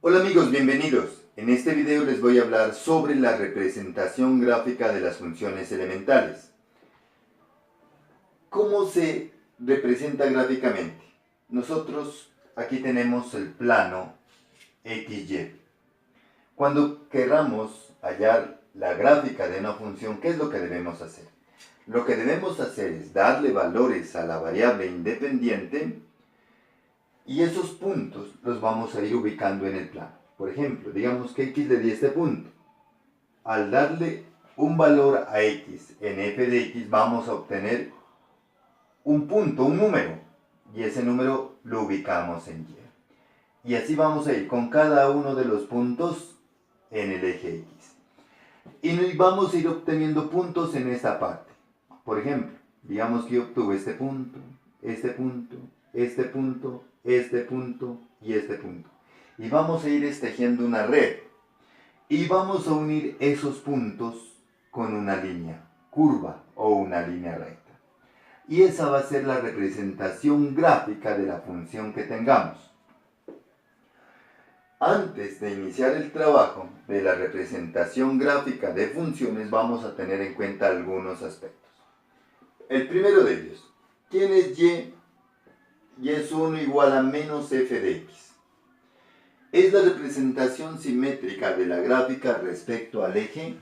Hola amigos, bienvenidos. En este video les voy a hablar sobre la representación gráfica de las funciones elementales. ¿Cómo se representa gráficamente? Nosotros aquí tenemos el plano XY. Cuando queramos hallar la gráfica de una función, ¿qué es lo que debemos hacer? Lo que debemos hacer es darle valores a la variable independiente y esos puntos los vamos a ir ubicando en el plano. Por ejemplo, digamos que x le di este punto. Al darle un valor a x en f de x vamos a obtener un punto, un número. Y ese número lo ubicamos en y. Y así vamos a ir con cada uno de los puntos en el eje x. Y vamos a ir obteniendo puntos en esta parte. Por ejemplo, digamos que yo obtuve este punto, este punto, este punto, este punto y este punto. Y vamos a ir tejiendo una red. Y vamos a unir esos puntos con una línea curva o una línea recta. Y esa va a ser la representación gráfica de la función que tengamos. Antes de iniciar el trabajo de la representación gráfica de funciones vamos a tener en cuenta algunos aspectos. El primero de ellos, ¿quién es y? Y es 1 igual a menos f de x. Es la representación simétrica de la gráfica respecto al eje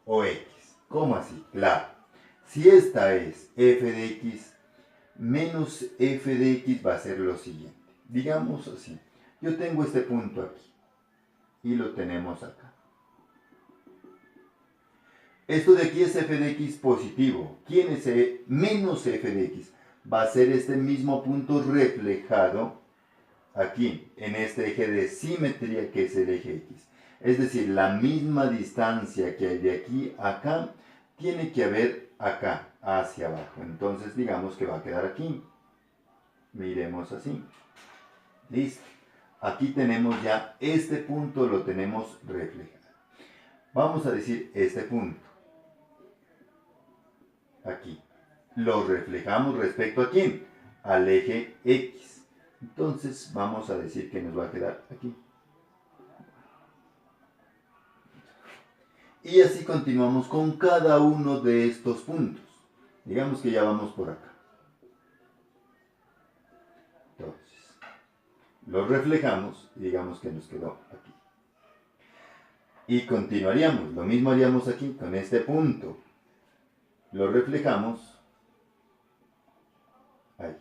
o x. ¿Cómo así? Claro. Si esta es f de x, menos f de x va a ser lo siguiente. Digamos así. Yo tengo este punto aquí. Y lo tenemos acá. Esto de aquí es f de x positivo. ¿Quién es menos f de x? Va a ser este mismo punto reflejado aquí, en este eje de simetría que es el eje x. Es decir, la misma distancia que hay de aquí a acá, tiene que haber acá, hacia abajo. Entonces digamos que va a quedar aquí. Miremos así. Listo. Aquí tenemos ya este punto, lo tenemos reflejado. Vamos a decir este punto. Aquí. Lo reflejamos respecto a quién? Al eje x. Entonces vamos a decir que nos va a quedar aquí. Y así continuamos con cada uno de estos puntos. Digamos que ya vamos por acá. Entonces, lo reflejamos y digamos que nos quedó aquí. Y continuaríamos. Lo mismo haríamos aquí con este punto. Lo reflejamos ahí.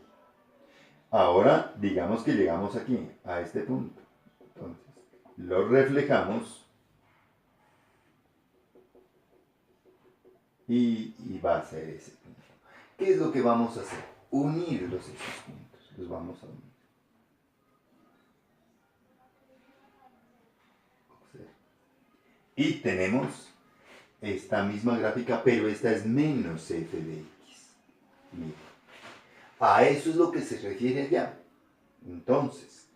Ahora, digamos que llegamos aquí, a este punto. Entonces, lo reflejamos y va a ser ese punto. ¿Qué es lo que vamos a hacer? Unirlos esos puntos. Los vamos a unir. Y tenemos esta misma gráfica, pero esta es menos f de x. Mira. A eso es lo que se refiere allá. Entonces,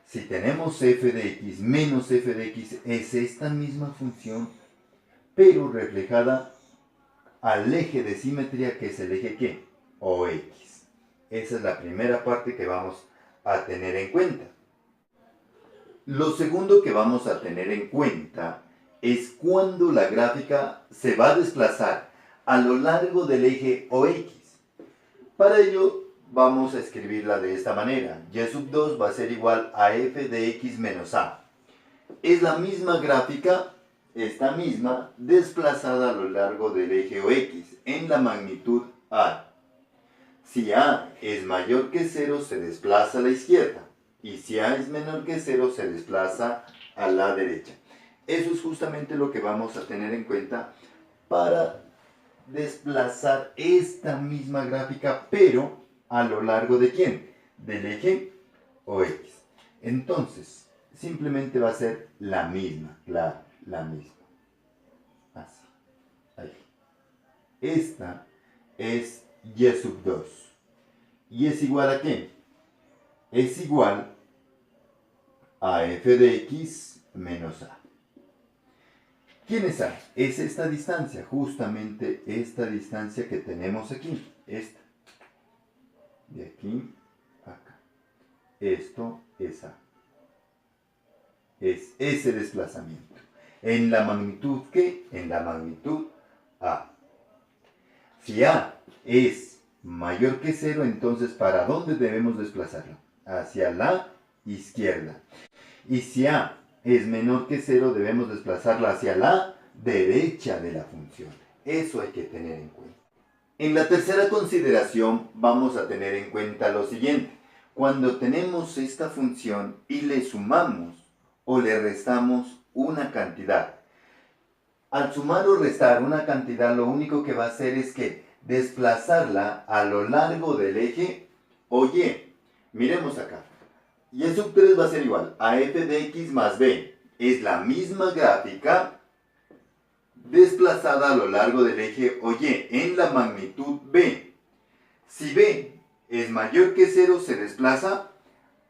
si tenemos f de x menos f de x, es esta misma función, pero reflejada al eje de simetría, que es el eje ¿qué? O x. Esa es la primera parte que vamos a tener en cuenta. Lo segundo que vamos a tener en cuenta es cuando la gráfica se va a desplazar a lo largo del eje OX. Para ello vamos a escribirla de esta manera. Y sub 2 va a ser igual a f de x menos a. Es la misma gráfica, esta misma, desplazada a lo largo del eje OX en la magnitud a. Si a es mayor que 0 se desplaza a la izquierda. Y si a es menor que 0 se desplaza a la derecha. Eso es justamente lo que vamos a tener en cuenta para desplazar esta misma gráfica, pero a lo largo de ¿quién? Del eje o x. Entonces, simplemente va a ser la misma, claro, la misma. Así, ahí. Esta es y sub 2. ¿Y es igual a qué? Es igual a f de x menos a. ¿Quién es a? Es esta distancia, justamente esta distancia que tenemos aquí. Esta. De aquí a acá. Esto es a. es ese desplazamiento. ¿En la magnitud qué? En la magnitud A. Si A es mayor que 0, entonces ¿para dónde debemos desplazarlo? Hacia la izquierda. Y si A es menor que 0, debemos desplazarla hacia la derecha de la función. Eso hay que tener en cuenta. En la tercera consideración vamos a tener en cuenta lo siguiente. Cuando tenemos esta función y le sumamos o le restamos una cantidad. Al sumar o restar una cantidad, lo único que va a hacer es que desplazarla a lo largo del eje Y. Miremos acá. Y el sub 3 va a ser igual a f de x más b. Es la misma gráfica desplazada a lo largo del eje Y en la magnitud b. Si b es mayor que 0, se desplaza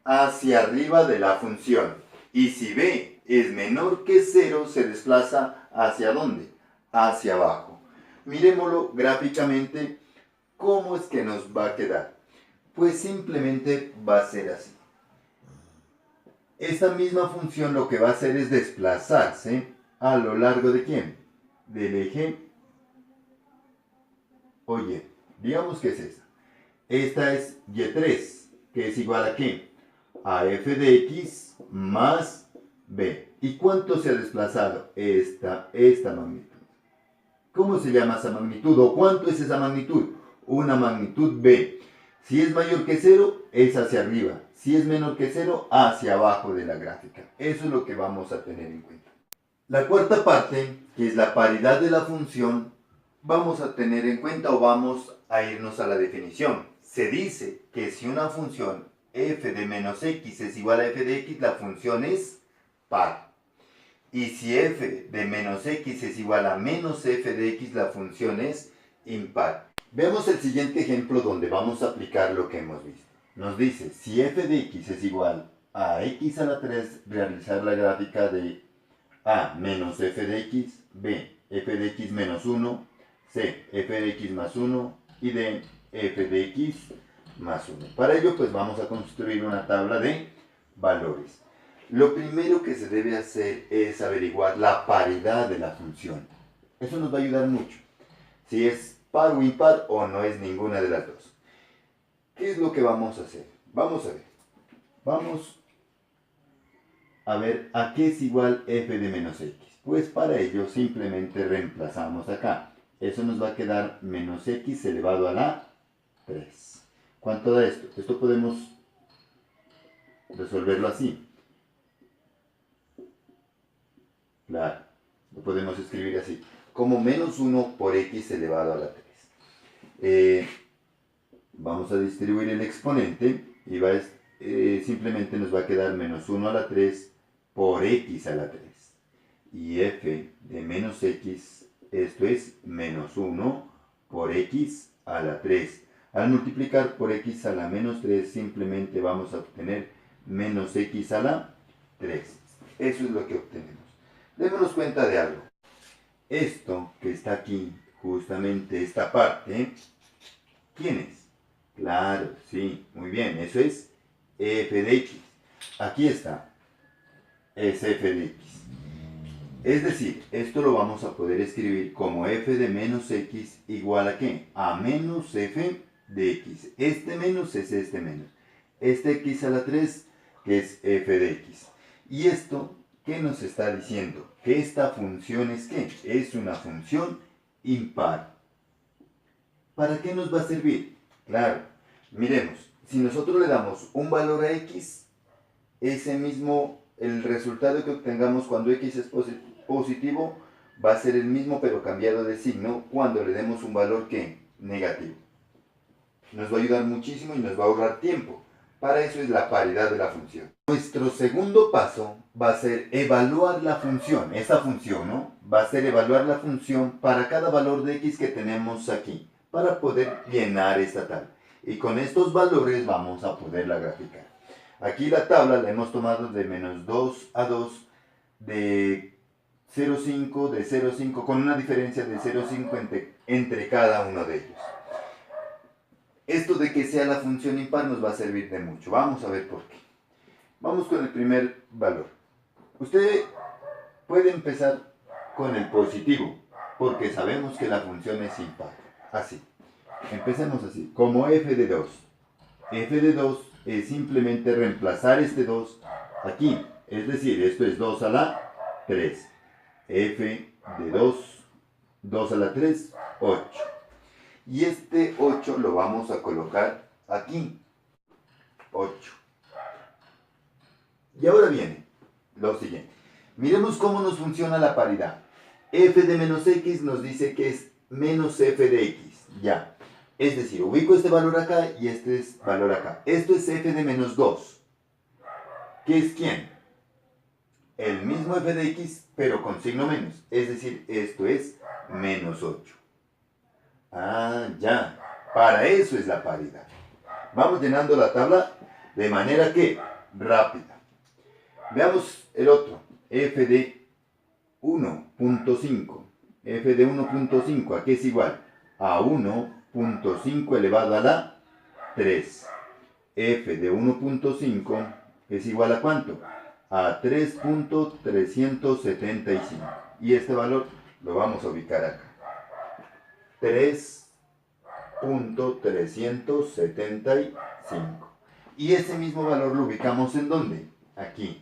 hacia arriba de la función. Y si b es menor que 0, se desplaza ¿hacia dónde? Hacia abajo. Miremoslo gráficamente, ¿cómo es que nos va a quedar? Pues simplemente va a ser así. Esta misma función lo que va a hacer es desplazarse a lo largo de ¿quién? Del eje Y. Digamos que es esta. Esta es Y3, que es igual a ¿qué? A f de x más b. ¿Y cuánto se ha desplazado? Esta magnitud. ¿Cómo se llama esa magnitud? ¿O cuánto es esa magnitud? Una magnitud b. Si es mayor que 0, es hacia arriba. Si es menor que 0, hacia abajo de la gráfica. Eso es lo que vamos a tener en cuenta. La cuarta parte, que es la paridad de la función, vamos a tener en cuenta o vamos a irnos a la definición. Se dice que si una función f de menos x es igual a f de x, la función es par. Y si f de menos x es igual a menos f de x, la función es impar. Veamos el siguiente ejemplo donde vamos a aplicar lo que hemos visto. Nos dice, si f de x es igual a x a la 3, realizar la gráfica de a menos f de x, b f de x menos 1, c f de x más 1 y d f de x más 1. Para ello pues vamos a construir una tabla de valores. Lo primero que se debe hacer es averiguar la paridad de la función. Eso nos va a ayudar mucho. Si es par o impar o no es ninguna de las dos. ¿Qué es lo que vamos a hacer? Vamos a ver. Vamos a ver a qué es igual f de menos x. Pues para ello simplemente reemplazamos acá. Eso nos va a quedar menos x elevado a la 3. ¿Cuánto da esto? Esto podemos resolverlo así. Claro, lo podemos escribir así. Como menos 1 por x elevado a la 3. Vamos a distribuir el exponente y simplemente nos va a quedar menos 1 a la 3 por x a la 3. Y f de menos x, esto es menos 1 por x a la 3. Al multiplicar por x a la menos 3, simplemente vamos a obtener menos x a la 3. Eso es lo que obtenemos. Démonos cuenta de algo. Esto que está aquí, justamente esta parte, ¿quién es? Claro, sí, muy bien, eso es f de x. Aquí está, es f de x. Es decir, esto lo vamos a poder escribir como f de menos x igual a ¿qué? A menos f de x. Este menos es este menos. Este x a la 3, que es f de x. Y esto, ¿qué nos está diciendo? Que esta función es ¿qué? Es una función impar. ¿Para qué nos va a servir? Claro, miremos, si nosotros le damos un valor a x, ese mismo, el resultado que obtengamos cuando x es positivo, va a ser el mismo pero cambiado de signo cuando le demos un valor que negativo. Nos va a ayudar muchísimo y nos va a ahorrar tiempo. Para eso es la paridad de la función. Nuestro segundo paso va a ser evaluar la función. Esa función, ¿no? Va a ser evaluar la función para cada valor de x que tenemos aquí, para poder llenar esta tabla. Y con estos valores vamos a poderla graficar. Aquí la tabla la hemos tomado de menos 2 a 2, de 0,5, de 0,5, con una diferencia de 0,5 entre cada uno de ellos. Esto de que sea la función impar nos va a servir de mucho. Vamos a ver por qué. Vamos con el primer valor. Usted puede empezar con el positivo, porque sabemos que la función es impar. Así. Empecemos así. Como f de 2. F de 2 es simplemente reemplazar este 2 aquí. Es decir, esto es 2 a la 3. F de 2, 2 a la 3, 8. Y este 8 lo vamos a colocar aquí. 8. Y ahora viene lo siguiente. Miremos cómo nos funciona la paridad. F de menos x nos dice que es menos f de x. Ya. Es decir, ubico este valor acá y este es valor acá. Esto es f de menos 2. ¿Qué es quién? El mismo f de x, pero con signo menos. Es decir, esto es menos 8. Ah, ya. Para eso es la paridad. Vamos llenando la tabla de manera que rápida. Veamos el otro. F de 1.5. F de 1.5, ¿a qué es igual? A 1.5 elevado a la 3. F de 1.5 es igual a ¿cuánto? A 3.375. Y este valor lo vamos a ubicar acá. 3.375. Y ese mismo valor lo ubicamos ¿en dónde? Aquí.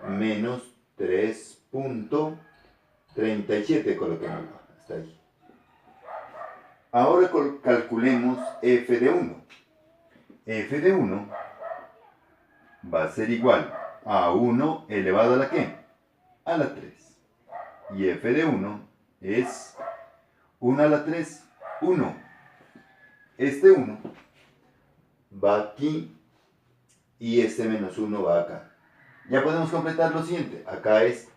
Menos 3.37 coloquémoslo. Hasta ahí. Ahora calculemos f de 1. F de 1 va a ser igual a 1 elevado a la ¿qué? A la 3. Y f de 1 es 1 a la 3, 1. Este 1 va aquí y este menos 1 va acá. Ya podemos completar lo siguiente. Acá es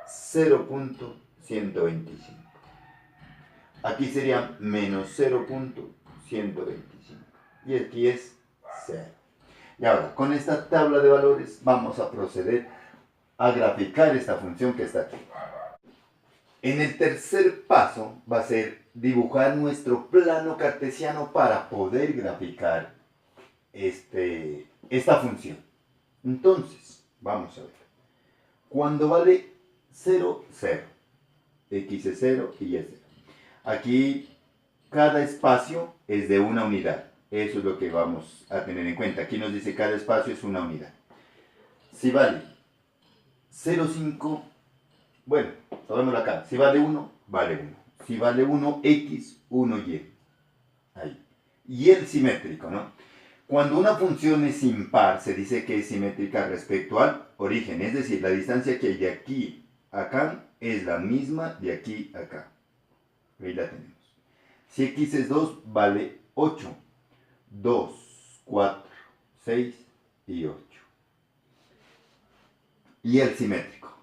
0.125. Aquí sería menos 0.125. Y aquí es 0. Y ahora, con esta tabla de valores vamos a proceder a graficar esta función que está aquí. En el tercer paso va a ser dibujar nuestro plano cartesiano para poder graficar esta función. Entonces, vamos a ver. Cuando vale 0, 0. X es 0 y es 0. Aquí cada espacio es de una unidad. Eso es lo que vamos a tener en cuenta. Aquí nos dice cada espacio es una unidad. Si vale 0,5, bueno, tomémoslo acá. Si vale 1, vale 1. Si vale 1, X, 1Y. Ahí. Y el simétrico, ¿no? Cuando una función es impar, se dice que es simétrica respecto al origen. Es decir, la distancia que hay de aquí a acá es la misma de aquí a acá. Ahí la tenemos. Si X es 2, vale 8. 2, 4, 6 y 8. Y el simétrico.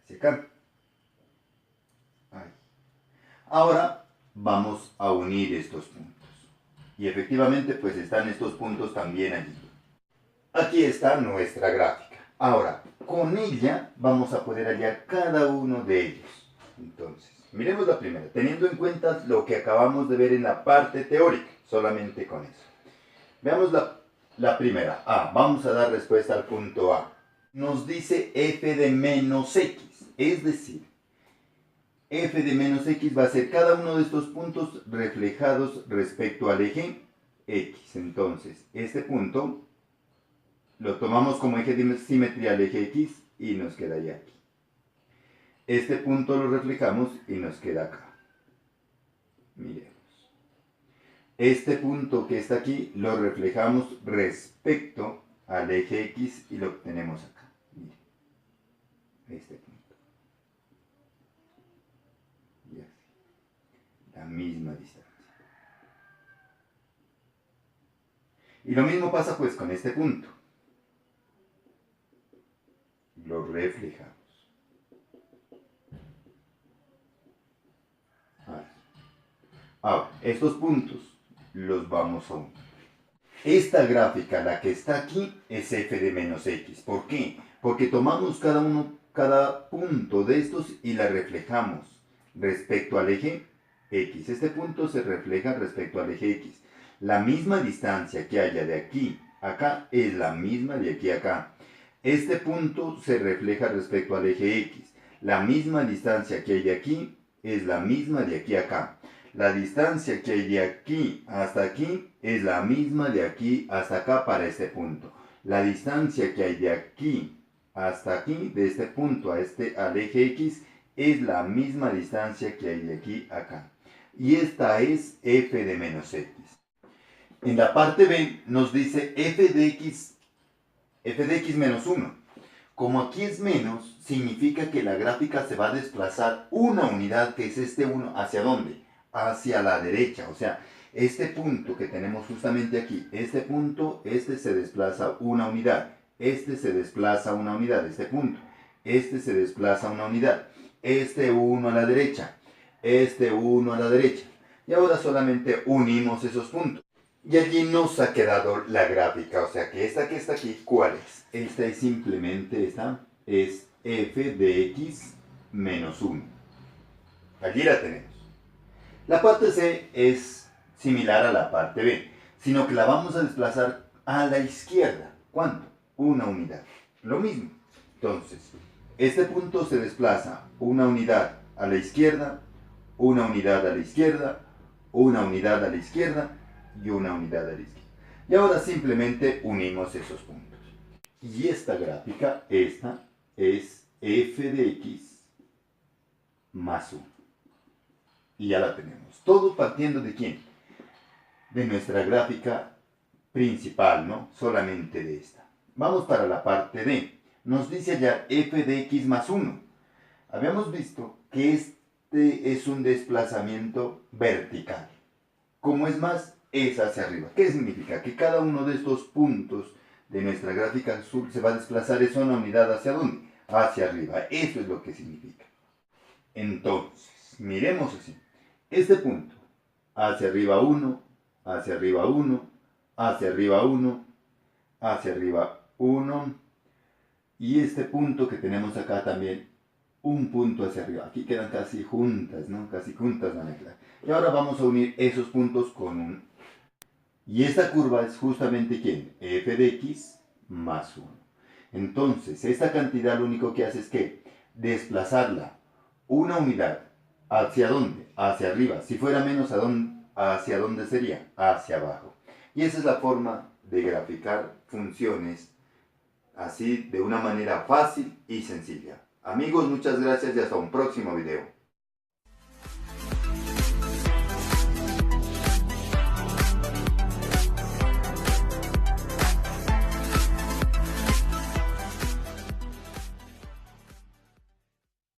Hacia acá. Ahí. Ahora vamos a unir estos puntos. Y efectivamente pues están estos puntos también allí. Aquí está nuestra gráfica. Ahora, con ella vamos a poder hallar cada uno de ellos. Entonces, miremos la primera, teniendo en cuenta lo que acabamos de ver en la parte teórica, solamente con eso. Veamos la primera. Vamos a dar respuesta al punto A. Nos dice f de menos x, es decir, f de menos x va a ser cada uno de estos puntos reflejados respecto al eje x. Entonces, este punto lo tomamos como eje de simetría al eje x y nos queda ya aquí. Este punto lo reflejamos y nos queda acá. Miremos. Este punto que está aquí lo reflejamos respecto al eje x y lo obtenemos acá. Miren. Este punto. Y así. La misma distancia. Y lo mismo pasa pues con este punto. Lo reflejamos. Ahora, estos puntos los vamos a unir. Esta gráfica, la que está aquí, es f de menos x. ¿Por qué? Porque tomamos cada punto de estos y la reflejamos respecto al eje x. Este punto se refleja respecto al eje x. La misma distancia que haya de aquí a acá es la misma de aquí a acá. Este punto se refleja respecto al eje X. La misma distancia que hay de aquí es la misma de aquí a acá. La distancia que hay de aquí hasta aquí es la misma de aquí hasta acá para este punto. La distancia que hay de aquí hasta aquí, de este punto a al eje X, es la misma distancia que hay de aquí a acá. Y esta es f de menos x. En la parte B nos dice f de x menos 1. Como aquí es menos, significa que la gráfica se va a desplazar una unidad, que es este 1, ¿hacia dónde? Hacia la derecha. O sea, este punto que tenemos justamente aquí, este punto, este se desplaza una unidad, este se desplaza una unidad, este punto, este se desplaza una unidad, este 1 a la derecha, este 1 a la derecha. Y ahora solamente unimos esos puntos. Y allí nos ha quedado la gráfica, o sea que esta que está aquí, ¿cuál es? Esta es simplemente, esta es f de x menos 1. Allí la tenemos. La parte C es similar a la parte B, sino que la vamos a desplazar a la izquierda. ¿Cuánto? Una unidad. Lo mismo. Entonces, este punto se desplaza una unidad a la izquierda, una unidad a la izquierda, una unidad a la izquierda, y una unidad a la izquierda. Y ahora simplemente unimos esos puntos. Y esta gráfica, esta, es f de x más 1. Y ya la tenemos. Todo partiendo de quién? De nuestra gráfica principal, ¿no? Solamente de esta. Vamos para la parte D. Nos dice allá f de x más 1. Habíamos visto que este es un desplazamiento vertical. Como es más, es hacia arriba. ¿Qué significa? Que cada uno de estos puntos de nuestra gráfica azul se va a desplazar esa una unidad hacia dónde? Hacia arriba. Eso es lo que significa. Entonces, miremos así. Este punto, hacia arriba 1, hacia arriba 1, hacia arriba 1, hacia arriba 1, y este punto que tenemos acá también, un punto hacia arriba. Aquí quedan casi juntas, ¿no? Casi juntas van a quedar. Y ahora vamos a unir esos puntos con un... Y esta curva es justamente ¿quién? F de x más 1. Entonces, esta cantidad lo único que hace es que desplazarla una unidad. ¿Hacia dónde? Hacia arriba. Si fuera menos, ¿hacia dónde sería? Hacia abajo. Y esa es la forma de graficar funciones así de una manera fácil y sencilla. Amigos, muchas gracias y hasta un próximo video.